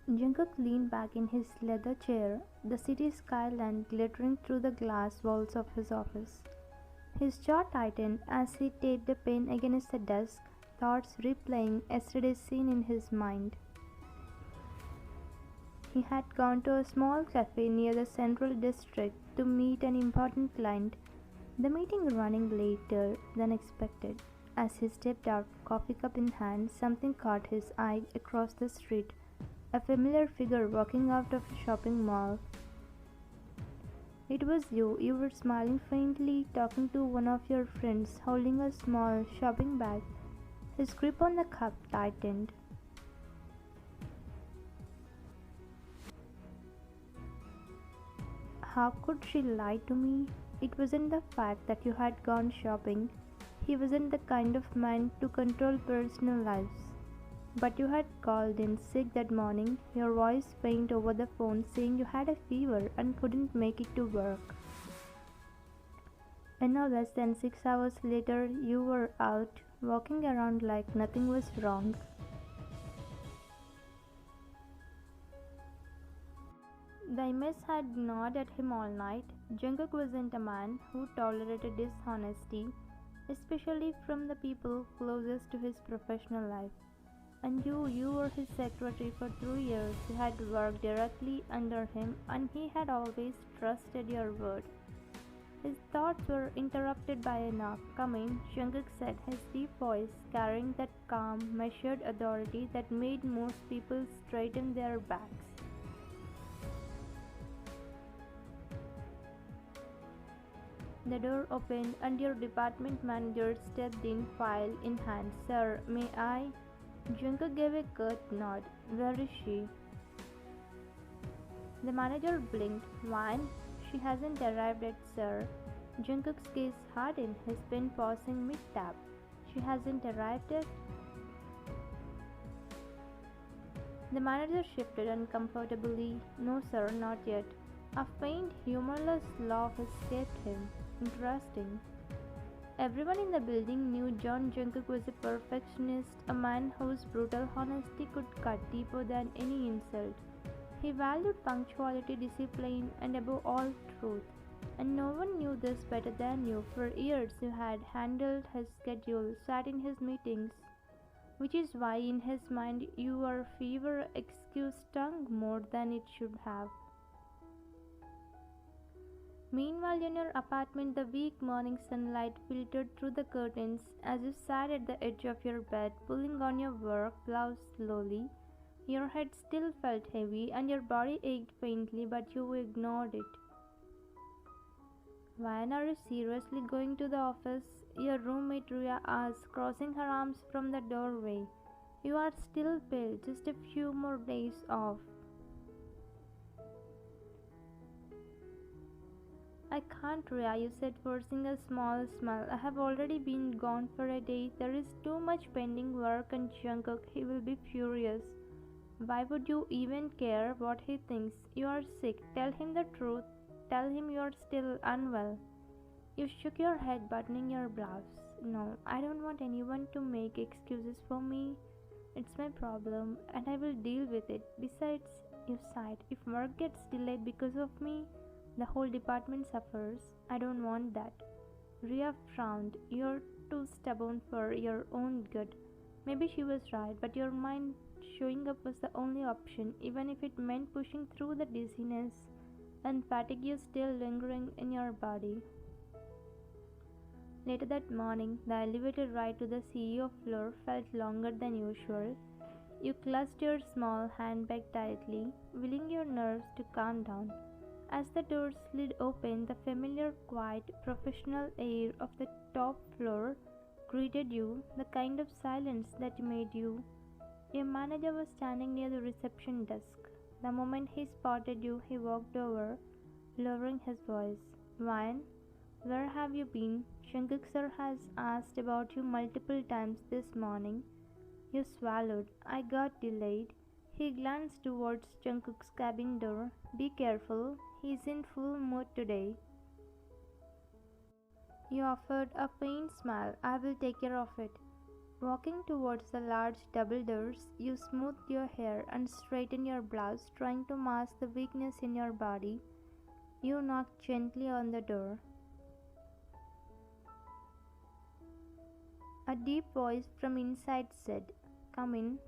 Jungkook leaned back in his leather chair, the city skyline glittering through the glass walls of his office. His jaw tightened as he taped a pen against the desk, thoughts replaying yesterday's scene in his mind. He had gone to a small cafe near the central district to meet an important client, the meeting running later than expected. As he stepped out, coffee cup in hand, something caught his eye across the street. A familiar figure walking out of a shopping mall. It was you. You were smiling faintly, talking to one of your friends, holding a small shopping bag. His grip on the cup tightened. How could she lie to me? It wasn't the fact that you had gone shopping. He wasn't the kind of man to control personal lives. But you had called in sick that morning, your voice faint over the phone saying you had a fever and couldn't make it to work. And now less than 6 hours later you were out, walking around like nothing was wrong. The image had gnawed at him all night. Jungkook wasn't a man who tolerated dishonesty, especially from the people closest to his professional life. And you were his secretary for 2 years. You had worked directly under him, and he had always trusted your word. His thoughts were interrupted by a knock. "Come in," Jungkook said, his deep voice carrying that calm, measured authority that made most people straighten their backs. The door opened and your department manager stepped in, file in hand. "Sir, may I?" Jungkook gave a curt nod. "Where is she?" The manager blinked. "Wine? She hasn't arrived yet, sir." Jungkook's gaze hardened, his pen pausing mid-tap. "She hasn't arrived yet?" The manager shifted uncomfortably. "No, sir, not yet." A faint, humorless laugh escaped him. "Interesting." Everyone in the building knew John Jungkook was a perfectionist, a man whose brutal honesty could cut deeper than any insult. He valued punctuality, discipline, and above all, truth. And no one knew this better than you. For years you had handled his schedule, sat in his meetings, which is why in his mind your fever excuse stung more than it should have. Meanwhile, in your apartment, the weak morning sunlight filtered through the curtains as you sat at the edge of your bed, pulling on your work blouse slowly. Your head still felt heavy and your body ached faintly, but you ignored it. "When are you seriously going to the office?" your roommate Ruya asked, crossing her arms from the doorway. "You are still pale, just a few more days off." "I can't, Rhea," you said, forcing a small smile. "I have already been gone for a day. There is too much pending work and Jungkook. He will be furious." "Why would you even care what he thinks? You are sick. Tell him the truth. Tell him you are still unwell." You shook your head, buttoning your blouse. "No, I don't want anyone to make excuses for me. It's my problem, and I will deal with it. Besides," you sighed, "if work gets delayed because of me, the whole department suffers. I don't want that." Ria frowned. "You're too stubborn for your own good." Maybe she was right, but your mind showing up was the only option, even if it meant pushing through the dizziness and fatigue still lingering in your body. Later that morning, the elevator ride to the CEO floor felt longer than usual. You clutched your small handbag tightly, willing your nerves to calm down. As the door slid open, the familiar, quiet, professional air of the top floor greeted you, the kind of silence that made you. Your manager was standing near the reception desk. The moment he spotted you, he walked over, lowering his voice. "Ryan, where have you been? Jungkook sir has asked about you multiple times this morning." You swallowed. "I got delayed." He glanced towards Jungkook's cabin door. "Be careful. He's in full mood today." You offered a faint smile. "I will take care of it." Walking towards the large double doors, you smooth your hair and straighten your blouse, trying to mask the weakness in your body. You knock gently on the door. A deep voice from inside said, "Come in."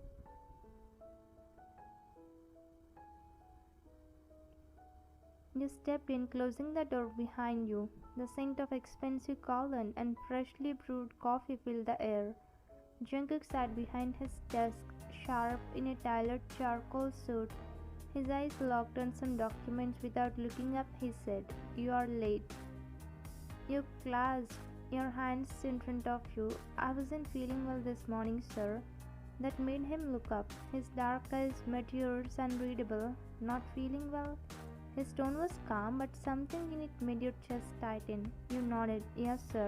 You stepped in, closing the door behind you. The scent of expensive cologne and freshly brewed coffee filled the air. Jungkook sat behind his desk, sharp in a tailored charcoal suit. His eyes locked on some documents. Without looking up, he said, "You are late." You clasped your hands in front of you. "I wasn't feeling well this morning, sir." That made him look up. His dark eyes met yours, unreadable. "Not feeling well?" His tone was calm, but something in it made your chest tighten. You nodded. "Yes, sir."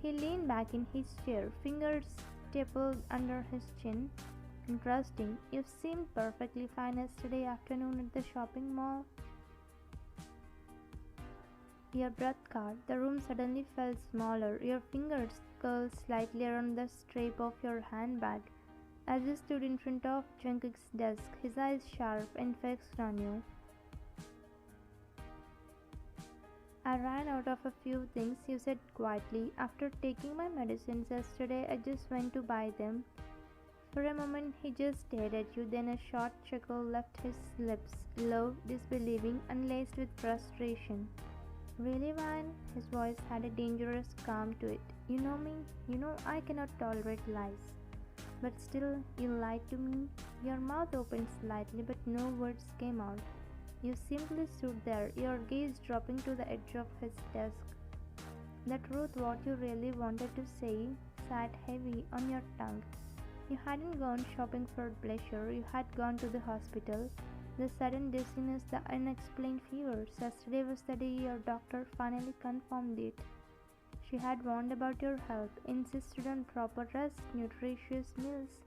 He leaned back in his chair, fingers stapled under his chin. "Interesting. You seemed perfectly fine yesterday afternoon at the shopping mall." Your breath caught. The room suddenly felt smaller. Your fingers curled slightly around the strap of your handbag. As you stood in front of Jungkook's desk, his eyes sharp and fixed on you. "I ran out of a few things," you said quietly. "After taking my medicines yesterday, I just went to buy them." For a moment he just stared at you, then a short chuckle left his lips, low, disbelieving, and laced with frustration. "Really, Ryan?" His voice had a dangerous calm to it. "You know me. You know I cannot tolerate lies. But still, you lied to me." Your mouth opened slightly, but no words came out. You simply stood there, your gaze dropping to the edge of his desk. The truth, what you really wanted to say, sat heavy on your tongue. You hadn't gone shopping for pleasure, you had gone to the hospital. The sudden dizziness, the unexplained fevers. Yesterday was the day your doctor finally confirmed it. She had warned about your health, insisted on proper rest, nutritious meals,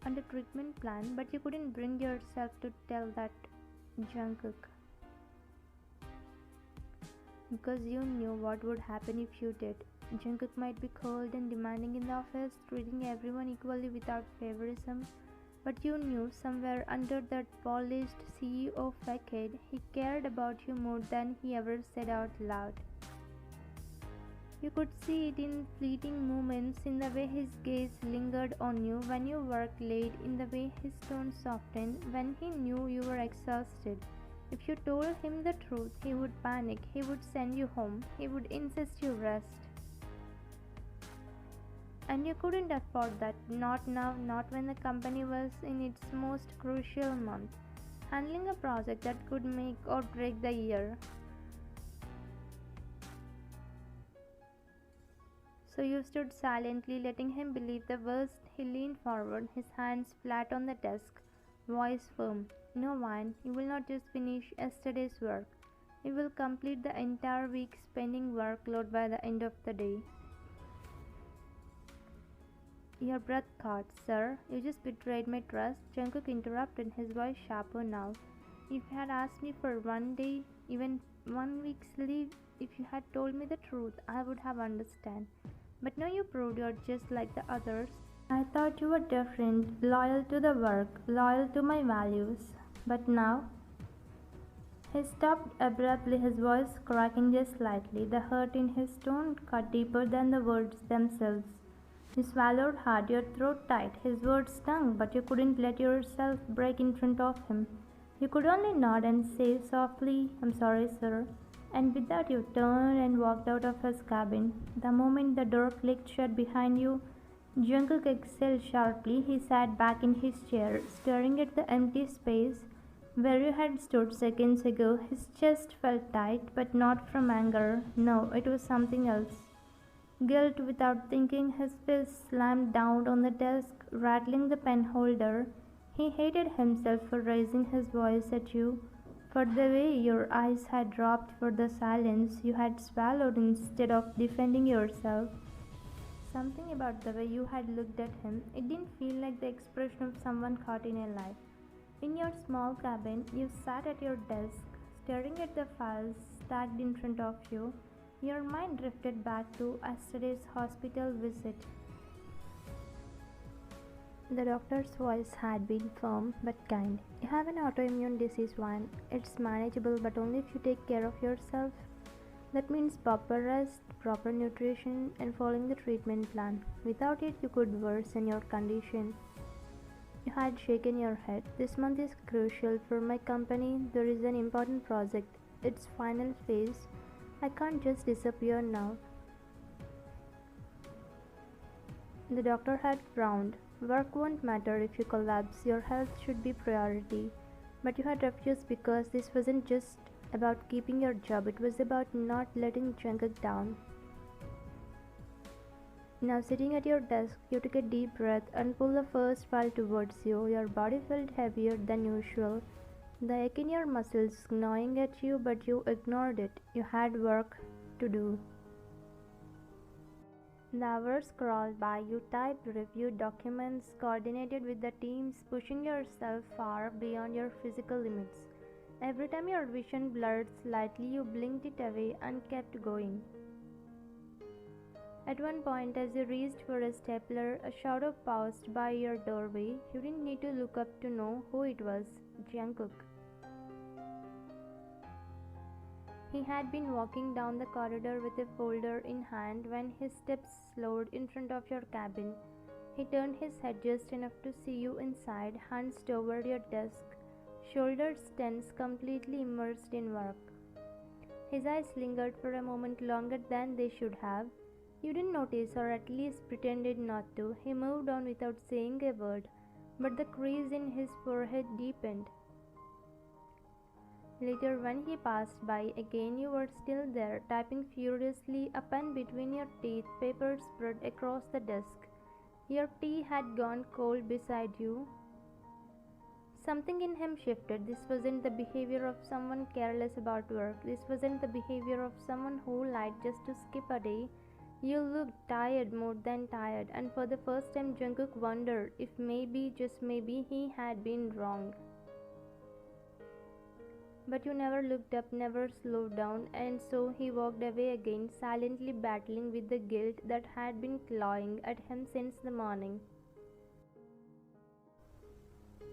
and a treatment plan, but you couldn't bring yourself to tell that Jungkook. Because you knew what would happen if you did. Jungkook might be cold and demanding in the office, treating everyone equally without favorism, but you knew somewhere under that polished CEO facade, he cared about you more than he ever said out loud. You could see it in fleeting moments, in the way his gaze lingered on you when you worked late, in the way his tone softened when he knew you were exhausted. If you told him the truth, he would panic, he would send you home, he would insist you rest. And you couldn't afford that, not now, not when the company was in its most crucial month, handling a project that could make or break the year. So you stood silently, letting him believe the worst. He leaned forward, his hands flat on the desk, voice firm. "No, Wine, you will not just finish yesterday's work. You will complete the entire week's pending workload by the end of the day." Your breath caught. "Sir, you just betrayed my trust," Jungkook interrupted, his voice sharper now. "If you had asked me for one day, even 1 week's leave, if you had told me the truth, I would have understood. But now you proved you're just like the others. I thought you were different, loyal to the work, loyal to my values. But now..." He stopped abruptly, his voice cracking just slightly. The hurt in his tone cut deeper than the words themselves. You swallowed hard, your throat tight. His words stung, but you couldn't let yourself break in front of him. You could only nod and say softly, "I'm sorry, sir." And with that you turned and walked out of his cabin. The moment the door clicked shut behind you, Jungkook exhaled sharply. He sat back in his chair, staring at the empty space where you had stood seconds ago. His chest felt tight, but not from anger. No, it was something else. Guilt. Without thinking, his fist slammed down on the desk, rattling the pen holder. He hated himself for raising his voice at you, for the way your eyes had dropped, for the silence you had swallowed instead of defending yourself. Something about the way you had looked at him, it didn't feel like the expression of someone caught in a lie. In your small cabin, you sat at your desk, staring at the files stacked in front of you. Your mind drifted back to yesterday's hospital visit. The doctor's voice had been firm but kind. You have an autoimmune disease, one. It's manageable, but only if you take care of yourself. That means proper rest, proper nutrition, and following the treatment plan. Without it, you could worsen your condition. You had shaken your head. This month is crucial for my company. There is an important project. Its final phase. I can't just disappear now. The doctor had frowned. Work won't matter if you collapse. Your health should be priority. But you had refused because this wasn't just about keeping your job. It was about not letting Jungkook down. Now sitting at your desk, you took a deep breath and pulled the first file towards you. Your body felt heavier than usual. The ache in your muscles gnawing at you, but you ignored it. You had work to do. The hours crawled by. You typed, reviewed documents, coordinated with the teams, pushing yourself far beyond your physical limits. Every time your vision blurred slightly, you blinked it away and kept going. At one point, as you reached for a stapler, a shadow passed by your doorway. You didn't need to look up to know who it was. Jungkook. He had been walking down the corridor with a folder in hand when his steps slowed in front of your cabin. He turned his head just enough to see you inside, hunched over your desk, shoulders tense, completely immersed in work. His eyes lingered for a moment longer than they should have. You didn't notice, or at least pretended not to. He moved on without saying a word, but the crease in his forehead deepened. Later, when he passed by again, you were still there, typing furiously, a pen between your teeth, paper spread across the desk. Your tea had gone cold beside you. Something in him shifted. This wasn't the behavior of someone careless about work. This wasn't the behavior of someone who lied just to skip a day. You looked tired, more than tired, and for the first time Jungkook wondered if maybe, just maybe, he had been wrong. But you never looked up, never slowed down, and so he walked away again, silently battling with the guilt that had been clawing at him since the morning.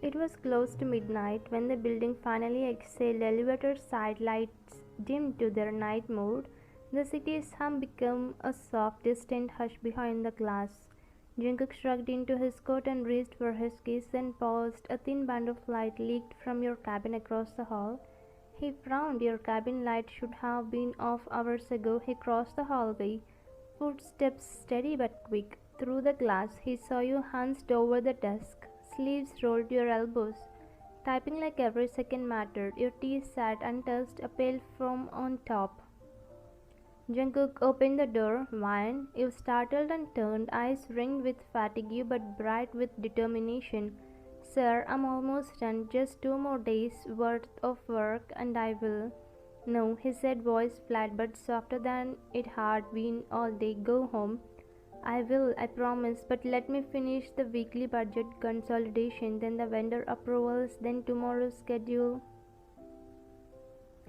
It was close to midnight when the building finally exhaled. Elevator side lights dimmed to their night mode. The city's hum became a soft, distant hush behind the glass. Jungkook shrugged into his coat and reached for his keys, then paused. A thin band of light leaked from your cabin across the hall. He frowned. Your cabin light should have been off hours ago. He crossed the hallway, footsteps steady but quick. Through the glass, he saw you hunched over the desk, sleeves rolled to your elbows, typing like every second mattered. Your tea sat untouched, a pail from on top. Jungkook opened the door. Wine. You startled and turned, eyes ringed with fatigue but bright with determination. Sir, I'm almost done. Just 2 more days' worth of work and I will. No, he said, voice flat but softer than it had been all day. Go home. I will, I promise, but let me finish the weekly budget consolidation, then the vendor approvals, then tomorrow's schedule.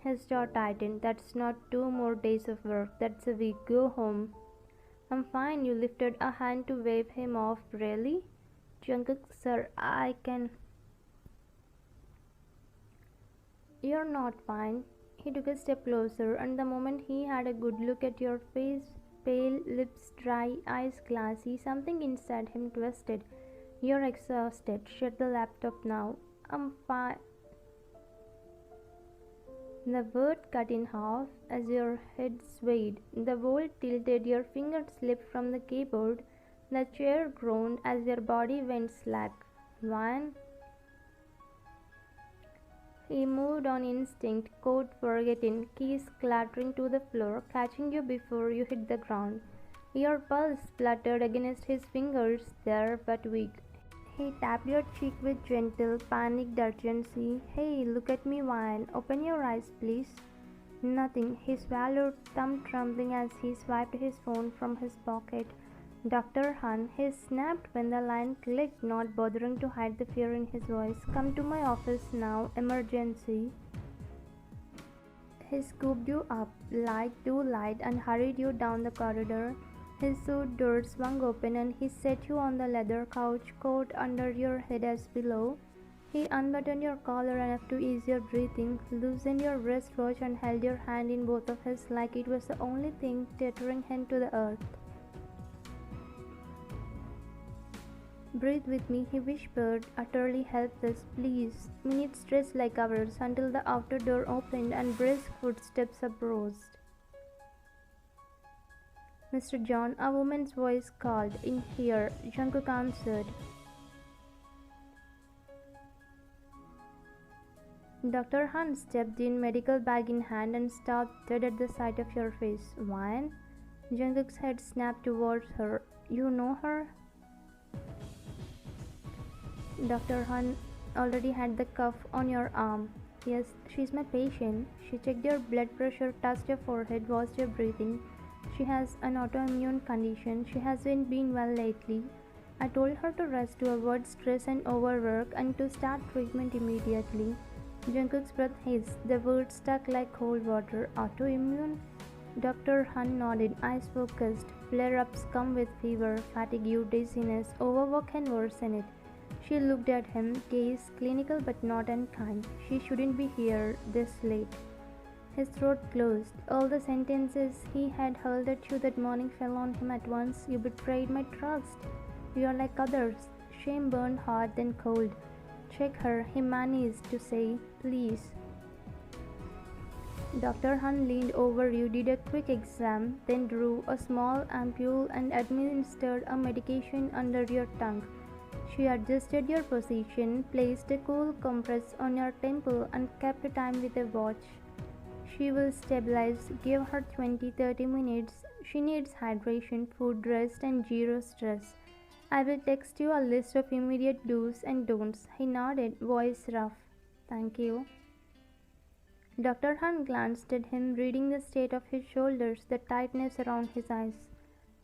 His jaw tightened. That's not 2 more days of work, that's a week. Go home. I'm fine. You lifted a hand to wave him off. Really? Jungkook, sir, I can. You're not fine. He took a step closer, and the moment he had a good look at your face, pale, lips dry, eyes glassy, something inside him twisted. You're exhausted. Shut the laptop now. I'm fine. The word cut in half as your head swayed. The wall tilted, your fingers slipped from the keyboard. The chair groaned as your body went slack. One. He moved on instinct, code forgotten, keys clattering to the floor, catching you before you hit the ground. Your pulse fluttered against his fingers, there but weak. He tapped your cheek with gentle, panicked urgency. Hey, look at me, Wine. Open your eyes, please. Nothing. He swallowed, thumb trembling as he swiped his phone from his pocket. Dr. Han, he snapped when the line clicked, not bothering to hide the fear in his voice. Come to my office now. Emergency. He scooped you up, light to light, and hurried you down the corridor. His suit door swung open and he set you on the leather couch, coat under your head as pillow. He unbuttoned your collar enough to ease your breathing, loosened your wristwatch and held your hand in both of his like it was the only thing tethering him to the earth. "Breathe with me," he whispered, utterly helpless. "Please." Minutes stretched like hours until the outer door opened and brisk footsteps uprose. "Mr. John," a woman's voice called. "In here," Jungkook answered. Dr. Han stepped in, medical bag in hand, and stopped dead at the sight of your face. "Wine?" Jungkook's head snapped towards her. "You know her?" Dr. Han already had the cuff on your arm. "Yes, she's my patient." She checked your blood pressure, touched your forehead, watched your breathing. "She has an autoimmune condition. She hasn't been well lately. I told her to rest, to avoid stress and overwork, and to start treatment immediately." Jungkook's breath hissed. The word stuck like cold water. "Autoimmune?" Dr. Han nodded, eyes focused. "Flare-ups come with fever, fatigue, dizziness. Overwork can worsen it." She looked at him, gaze clinical but not unkind. "She shouldn't be here this late." His throat closed. All the sentences he had hurled at you that morning fell on him at once. "You betrayed my trust. You are like others." Shame burned hot, then cold. "Check her," he managed to say. "Please." Dr. Han leaned over you, did a quick exam, then drew a small ampule and administered a medication under your tongue. She adjusted your position, placed a cool compress on your temple, and kept time with a watch. "She will stabilize. Give her 20-30 minutes. She needs hydration, food, rest, and zero stress. I will text you a list of immediate do's and don'ts." He nodded, voice rough. "Thank you." Dr. Han glanced at him, reading the state of his shoulders, the tightness around his eyes.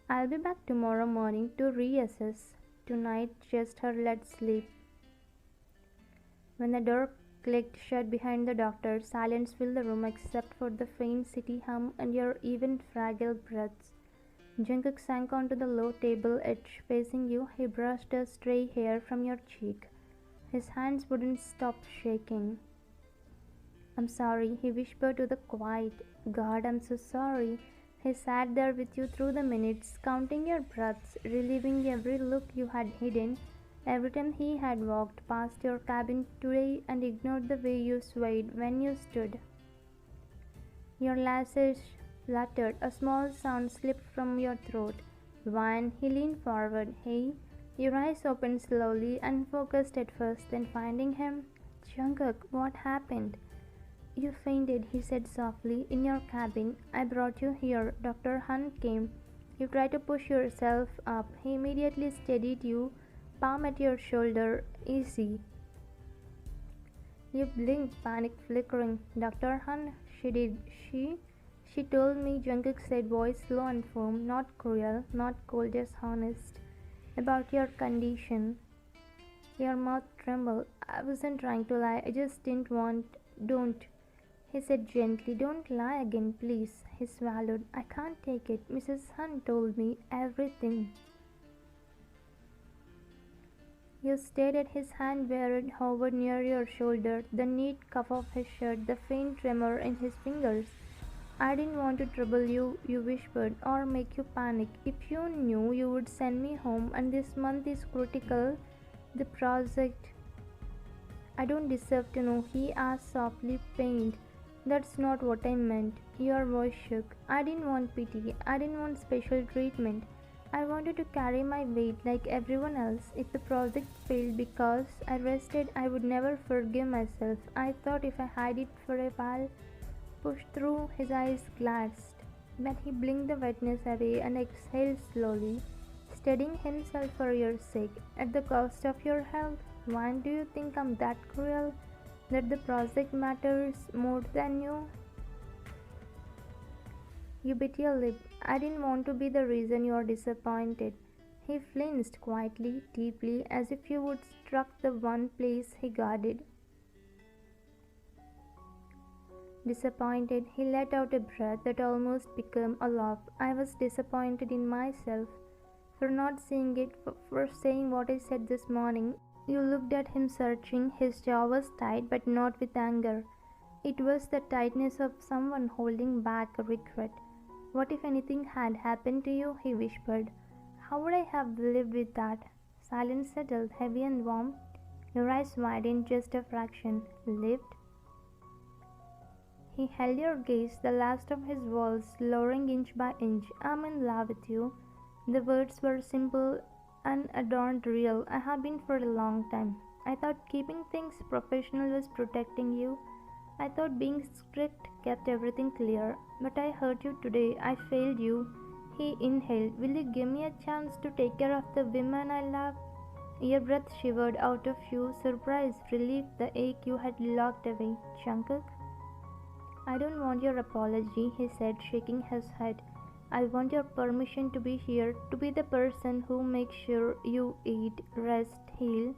"I'll be back tomorrow morning to reassess. Tonight, just her let's sleep." When the door clicked shut behind the doctor, silence filled the room except for the faint city hum and your even fragile breaths. Jungkook sank onto the low table edge facing you. He brushed a stray hair from your cheek. His hands wouldn't stop shaking. "I'm sorry," he whispered to the quiet. "God, I'm so sorry." He sat there with you through the minutes, counting your breaths, reliving every look you had hidden, every time he had walked past your cabin today and ignored the way you swayed when you stood. Your lashes fluttered, a small sound slipped from your throat. "Wine," he leaned forward. "Hey." Your eyes opened slowly, unfocused at first, then finding him. "Jungkook, what happened?" "You fainted," he said softly, "in your cabin. I brought you here." Dr. Han came. You tried to push yourself up. He immediately steadied you, palm at your shoulder. "Easy." You blinked, panic flickering. "Dr. Han," she did. She told me," Jungkook said, voice low and firm, "not cruel, not cold, just honest. About your condition." Your mouth trembled. "I wasn't trying to lie. I just didn't want." "Don't," he said gently. "Don't lie again, please." He swallowed. "I can't take it. Mrs. Han told me everything." You stared at his hand where it hovered near your shoulder, the neat cuff of his shirt, the faint tremor in his fingers. "I didn't want to trouble you," you whispered, "or make you panic. If you knew, you would send me home, and this month is critical. The project." "I don't deserve to know," he asked softly, pained. "That's not what I meant." Your voice shook. "I didn't want pity. I didn't want special treatment. I wanted to carry my weight like everyone else. If the project failed because I rested, I would never forgive myself. I thought if I hide it for a while, pushed through." His eyes glassed. Then he blinked the wetness away and exhaled slowly, steadying himself for your sake. "At the cost of your health? Why do you think I'm that cruel? That the project matters more than you?" You bit your lip. "I didn't want to be the reason you are disappointed." He flinched quietly, deeply, as if you would struck the one place he guarded. Disappointed, he let out a breath that almost became a laugh. I was disappointed in myself for not seeing it, for saying what I said this morning. You looked at him searching. His jaw was tight, but not with anger. It was the tightness of someone holding back a regret. What if anything had happened to you? He whispered. How would I have lived with that? Silence settled, heavy and warm. Your eyes widened just a fraction. Lived? He held your gaze, the last of his walls lowering inch by inch. I'm in love with you. The words were simple, unadorned, real. I have been for a long time. I thought keeping things professional was protecting you. I thought being strict kept everything clear. But I hurt you today. I failed you. He inhaled. Will you give me a chance to take care of the women I love? Your breath shivered out of you, surprise, relief, the ache you had locked away. Jungkook? I don't want your apology, he said, shaking his head. I want your permission to be here, to be the person who makes sure you eat, rest, heal,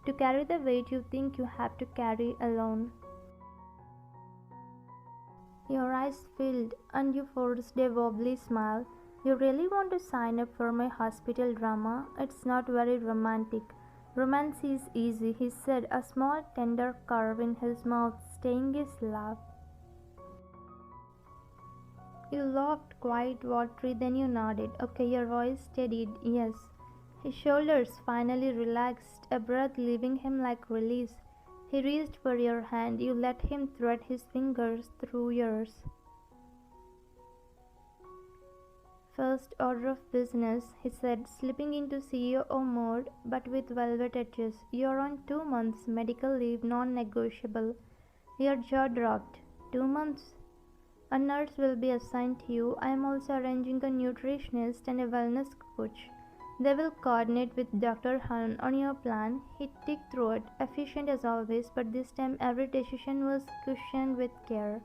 to carry the weight you think you have to carry alone. Your eyes filled, and you forced a wobbly smile. You really want to sign up for my hospital drama? It's not very romantic. Romance is easy, he said, a small tender curve in his mouth staying his laugh. You laughed quite watery, then you nodded. Okay, your voice steadied. Yes. His shoulders finally relaxed, a breath leaving him like release. He reached for your hand. You let him thread his fingers through yours. First order of business, he said, slipping into CEO mode, but with velvet edges. You're on 2 months medical leave, non-negotiable. Your jaw dropped. 2 months? A nurse will be assigned to you. I am also arranging a nutritionist and a wellness coach. They will coordinate with Dr. Han on your plan. He ticked through it, efficient as always, but this time every decision was cushioned with care.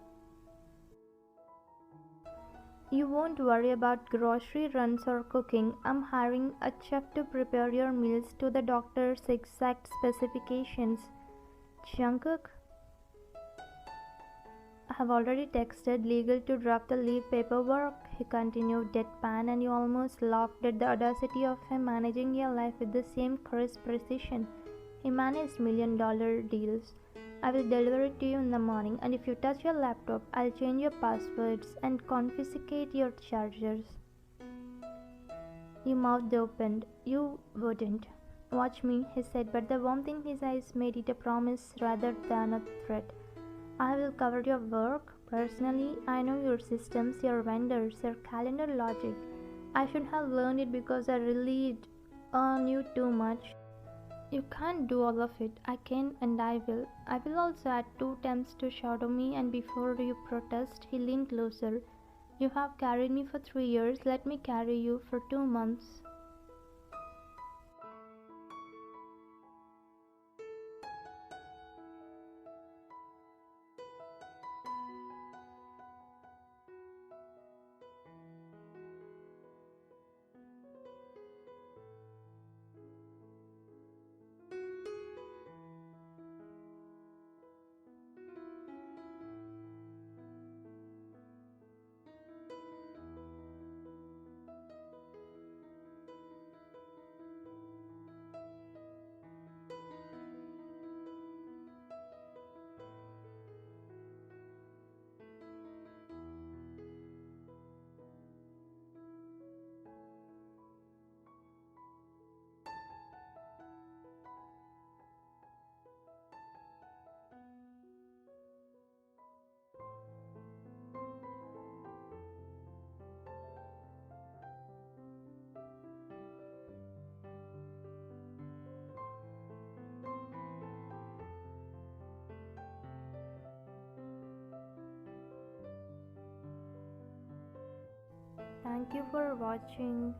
You won't worry about grocery runs or cooking. I'm hiring a chef to prepare your meals to the doctor's exact specifications. Jungkook? I have already texted legal to draft the leave paperwork, he continued deadpan, and you almost laughed at the audacity of him managing your life with the same crisp precision. He managed $1,000,000 deals. I will deliver it to you in the morning, and if you touch your laptop, I'll change your passwords and confiscate your chargers. Your mouth opened. You wouldn't. Watch me, he said, but the warmth in his eyes made it a promise rather than a threat. I will cover your work. Personally, I know your systems, your vendors, your calendar logic. I should have learned it because I relied on you too much. You can't do all of it. I can and I will. I will also add 2 attempts to shadow me, and before you protest, he leaned closer. You have carried me for 3 years. Let me carry you for 2 months. Thank you for watching.